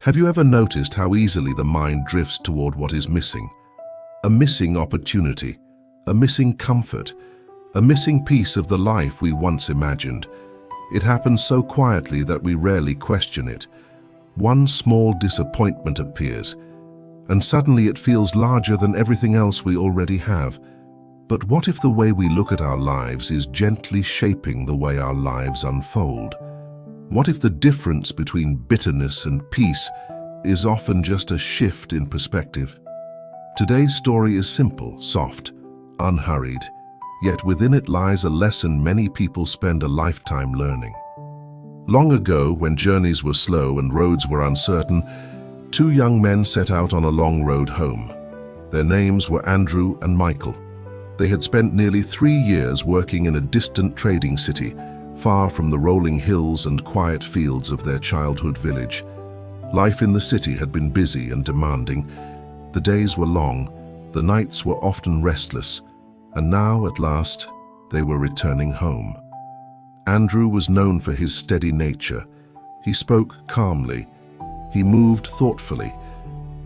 Have you ever noticed how easily the mind drifts toward what is missing? A missing opportunity, a missing comfort, a missing piece of the life we once imagined. It happens so quietly that we rarely question it. One small disappointment appears, and suddenly it feels larger than everything else we already have. But what if the way we look at our lives is gently shaping the way our lives unfold? What if the difference between bitterness and peace is often just a shift in perspective? Today's story is simple, soft, unhurried, yet within it lies a lesson many people spend a lifetime learning. Long ago, when journeys were slow and roads were uncertain, two young men set out on a long road home. Their names were Andrew and Michael. They had spent nearly 3 years working in a distant trading city, far from the rolling hills and quiet fields of their childhood village. Life in the city had been busy and demanding. The days were long, the nights were often restless, and now, at last, they were returning home. Andrew was known for his steady nature. He spoke calmly. He moved thoughtfully.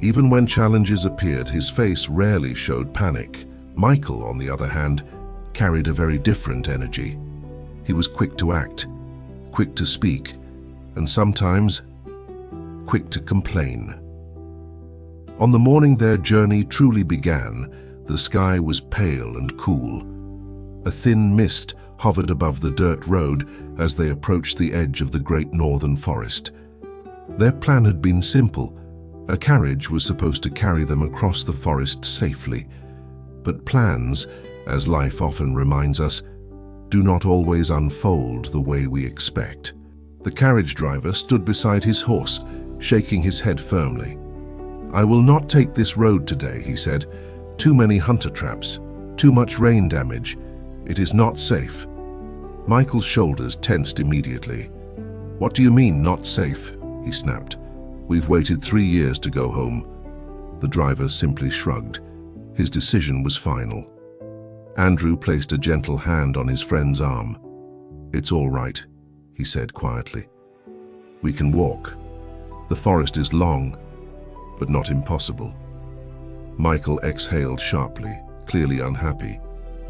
Even when challenges appeared, his face rarely showed panic. Michael, on the other hand, carried a very different energy. He was quick to act, quick to speak, and sometimes quick to complain. On the morning their journey truly began, the sky was pale and cool. A thin mist hovered above the dirt road as they approached the edge of the great northern forest. Their plan had been simple. A carriage was supposed to carry them across the forest safely. But plans, as life often reminds us, do not always unfold the way we expect. The carriage driver stood beside his horse, shaking his head firmly. "I will not take this road today," he said. "Too many hunter traps, too much rain damage. It is not safe." Michael's shoulders tensed immediately. "What do you mean, not safe?" he snapped. "We've waited 3 years to go home." The driver simply shrugged. His decision was final. Andrew placed a gentle hand on his friend's arm. "It's all right," he said quietly. "We can walk. The forest is long, but not impossible." Michael exhaled sharply, clearly unhappy.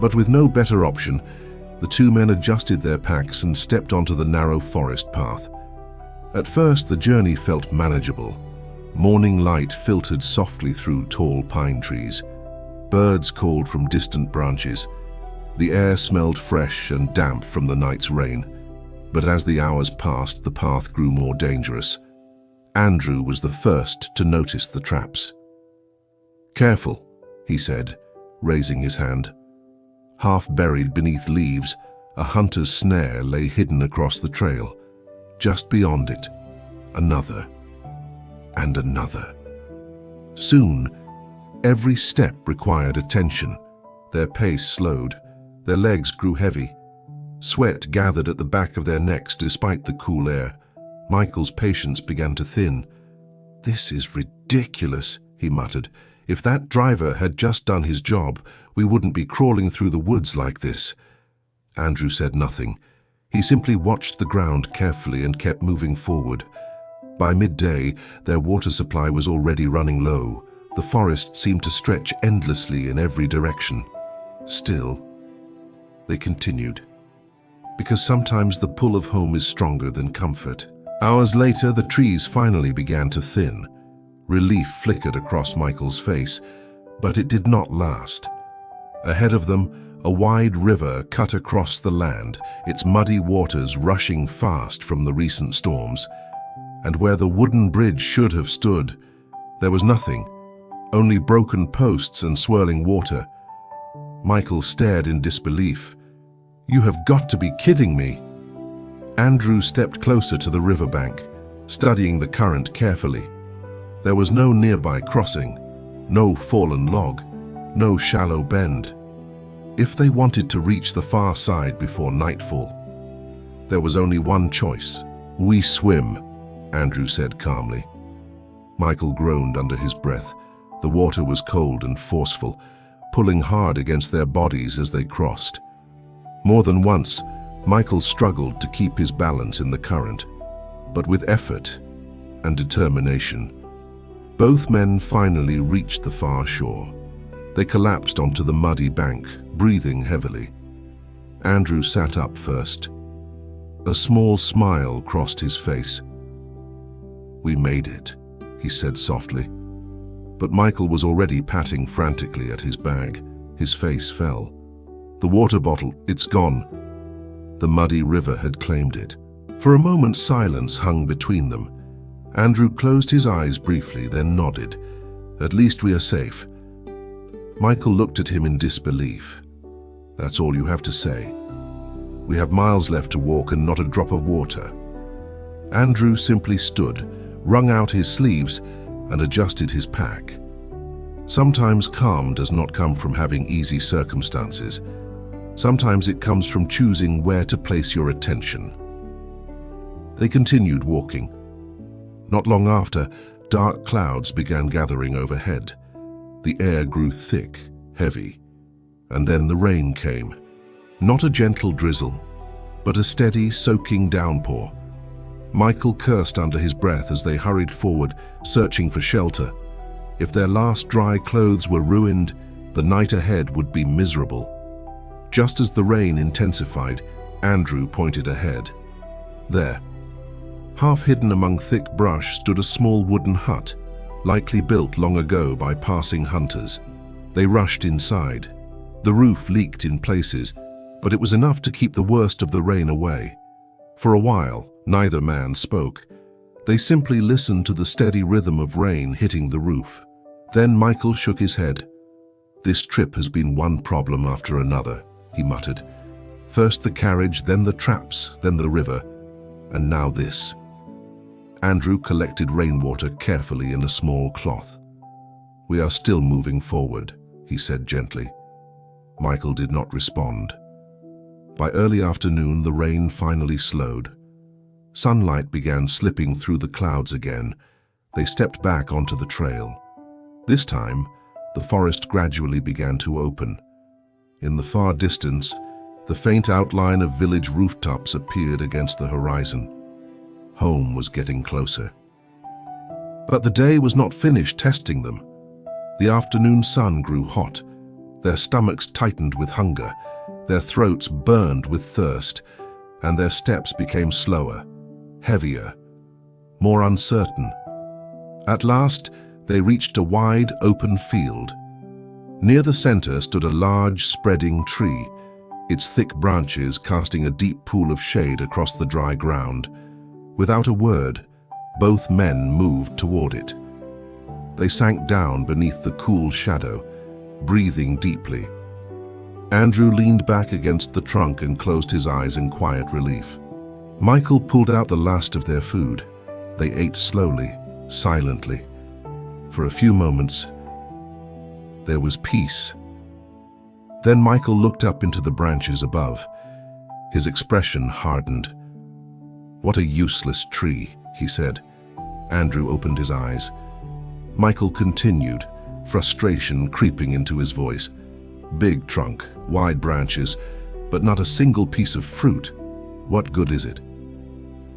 But with no better option, the two men adjusted their packs and stepped onto the narrow forest path. At first, the journey felt manageable. Morning light filtered softly through tall pine trees. Birds called from distant branches. The air smelled fresh and damp from the night's rain. But as the hours passed, the path grew more dangerous. Andrew was the first to notice the traps. "Careful," he said, raising his hand. Half buried beneath leaves, a hunter's snare lay hidden across the trail. Just beyond it, another, and another. Soon, every step required attention. Their pace slowed. Their legs grew heavy. Sweat gathered at the back of their necks despite the cool air. Michael's patience began to thin. "This is ridiculous," he muttered. "If that driver had just done his job, we wouldn't be crawling through the woods like this." Andrew said nothing. He simply watched the ground carefully and kept moving forward. By midday, their water supply was already running low. The forest seemed to stretch endlessly in every direction. Still, they continued. Because sometimes the pull of home is stronger than comfort. Hours later, the trees finally began to thin. Relief flickered across Michael's face, but it did not last. Ahead of them, a wide river cut across the land, its muddy waters rushing fast from the recent storms. And where the wooden bridge should have stood, there was nothing. Only broken posts and swirling water. Michael stared in disbelief. "You have got to be kidding me." Andrew stepped closer to the riverbank, studying the current carefully. There was no nearby crossing, no fallen log, no shallow bend. If they wanted to reach the far side before nightfall, there was only one choice. "We swim," Andrew said calmly. Michael groaned under his breath. The water was cold and forceful, pulling hard against their bodies as they crossed. More than once, Michael struggled to keep his balance in the current, but with effort, and determination. Both men finally reached the far shore. They collapsed onto the muddy bank, breathing heavily. Andrew sat up first. A small smile crossed his face. "We made it," he said softly. But Michael was already patting frantically at his bag. His face fell. "The water bottle, it's gone." The muddy river had claimed it. For a moment, silence hung between them. Andrew closed his eyes briefly, then nodded. "At least we are safe." Michael looked at him in disbelief. "That's all you have to say? We have miles left to walk and not a drop of water." Andrew simply stood, wrung out his sleeves, and adjusted his pack. Sometimes calm does not come from having easy circumstances. Sometimes it comes from choosing where to place your attention. They continued walking. Not long after, dark clouds began gathering overhead. The air grew thick, heavy, and then the rain came. Not a gentle drizzle, but a steady, soaking downpour. Michael cursed under his breath as they hurried forward, searching for shelter. If their last dry clothes were ruined, the night ahead would be miserable. Just as the rain intensified, Andrew pointed ahead. There, half hidden among thick brush, stood a small wooden hut, likely built long ago by passing hunters. They rushed inside. The roof leaked in places, but it was enough to keep the worst of the rain away. For a while, neither man spoke. They simply listened to the steady rhythm of rain hitting the roof. Then Michael shook his head. "This trip has been one problem after another," he muttered. "First the carriage, then the traps, then the river, and now this." Andrew collected rainwater carefully in a small cloth. "We are still moving forward," he said gently. Michael did not respond. By early afternoon, the rain finally slowed. Sunlight began slipping through the clouds again. They stepped back onto the trail. This time, the forest gradually began to open. In the far distance, the faint outline of village rooftops appeared against the horizon. Home was getting closer. But the day was not finished testing them. The afternoon sun grew hot. Their stomachs tightened with hunger. Their throats burned with thirst, and their steps became slower, heavier, more uncertain. At last, they reached a wide, open field. Near the center stood a large, spreading tree, its thick branches casting a deep pool of shade across the dry ground. Without a word, both men moved toward it. They sank down beneath the cool shadow, breathing deeply. Andrew leaned back against the trunk and closed his eyes in quiet relief. Michael pulled out the last of their food. They ate slowly, silently. For a few moments, there was peace. Then Michael looked up into the branches above. His expression hardened. "What a useless tree," he said. Andrew opened his eyes. Michael continued, frustration creeping into his voice. "Big trunk, wide branches, but not a single piece of fruit. What good is it?"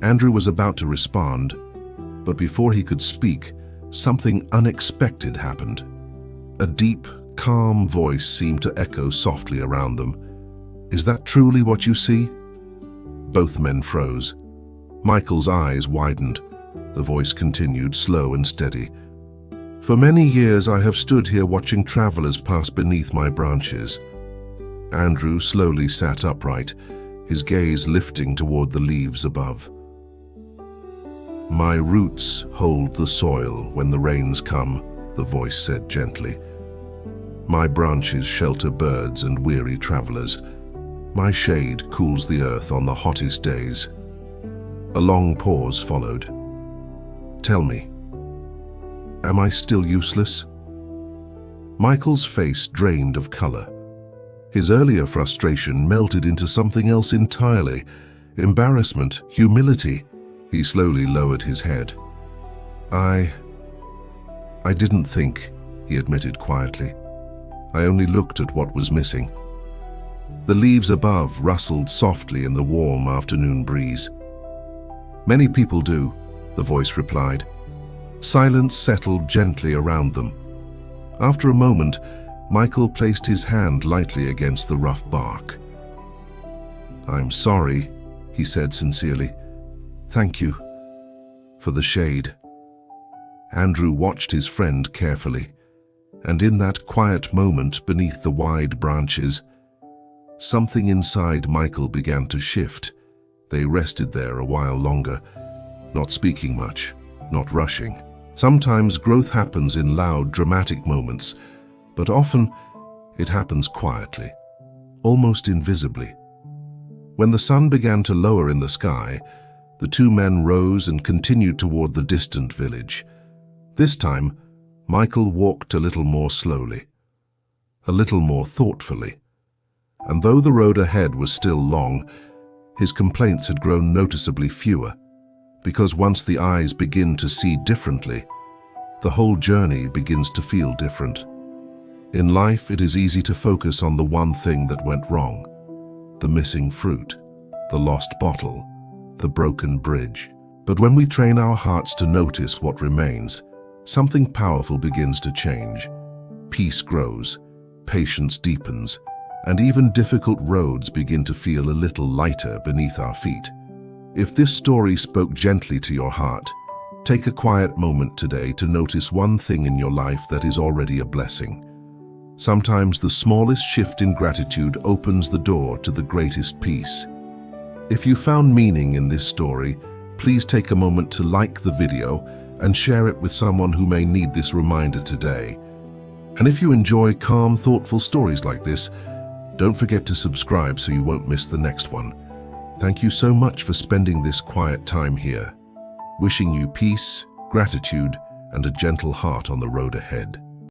Andrew was about to respond, but before he could speak, something unexpected happened. A deep, calm voice seemed to echo softly around them. "Is that truly what you see?" Both men froze. Michael's eyes widened. The voice continued, slow and steady. "For many years I have stood here watching travelers pass beneath my branches." Andrew slowly sat upright, his gaze lifting toward the leaves above. "My roots hold the soil when the rains come," the voice said gently. "My branches shelter birds and weary travelers. My shade cools the earth on the hottest days." A long pause followed. "Tell me, am I still useless?" Michael's face drained of color. His earlier frustration melted into something else entirely. Embarrassment, humility. He slowly lowered his head. I didn't think," he admitted quietly. "I only looked at what was missing." The leaves above rustled softly in the warm afternoon breeze. "Many people do," the voice replied. Silence settled gently around them. After a moment, Michael placed his hand lightly against the rough bark. "I'm sorry," he said sincerely. "Thank you for the shade." Andrew watched his friend carefully, and in that quiet moment beneath the wide branches, something inside Michael began to shift. They rested there a while longer, not speaking much, not rushing. Sometimes growth happens in loud, dramatic moments, but often it happens quietly, almost invisibly. When the sun began to lower in the sky, the two men rose and continued toward the distant village. This time, Michael walked a little more slowly, a little more thoughtfully. And though the road ahead was still long, his complaints had grown noticeably fewer, because once the eyes begin to see differently, the whole journey begins to feel different. In life, it is easy to focus on the one thing that went wrong: the missing fruit, the lost bottle, the broken bridge. But when we train our hearts to notice what remains, something powerful begins to change. Peace grows, patience deepens, and even difficult roads begin to feel a little lighter beneath our feet. If this story spoke gently to your heart, take a quiet moment today to notice one thing in your life that is already a blessing. Sometimes the smallest shift in gratitude opens the door to the greatest peace. If you found meaning in this story, please take a moment to like the video and share it with someone who may need this reminder today. And if you enjoy calm, thoughtful stories like this, don't forget to subscribe so you won't miss the next one. Thank you so much for spending this quiet time here. Wishing you peace, gratitude, and a gentle heart on the road ahead.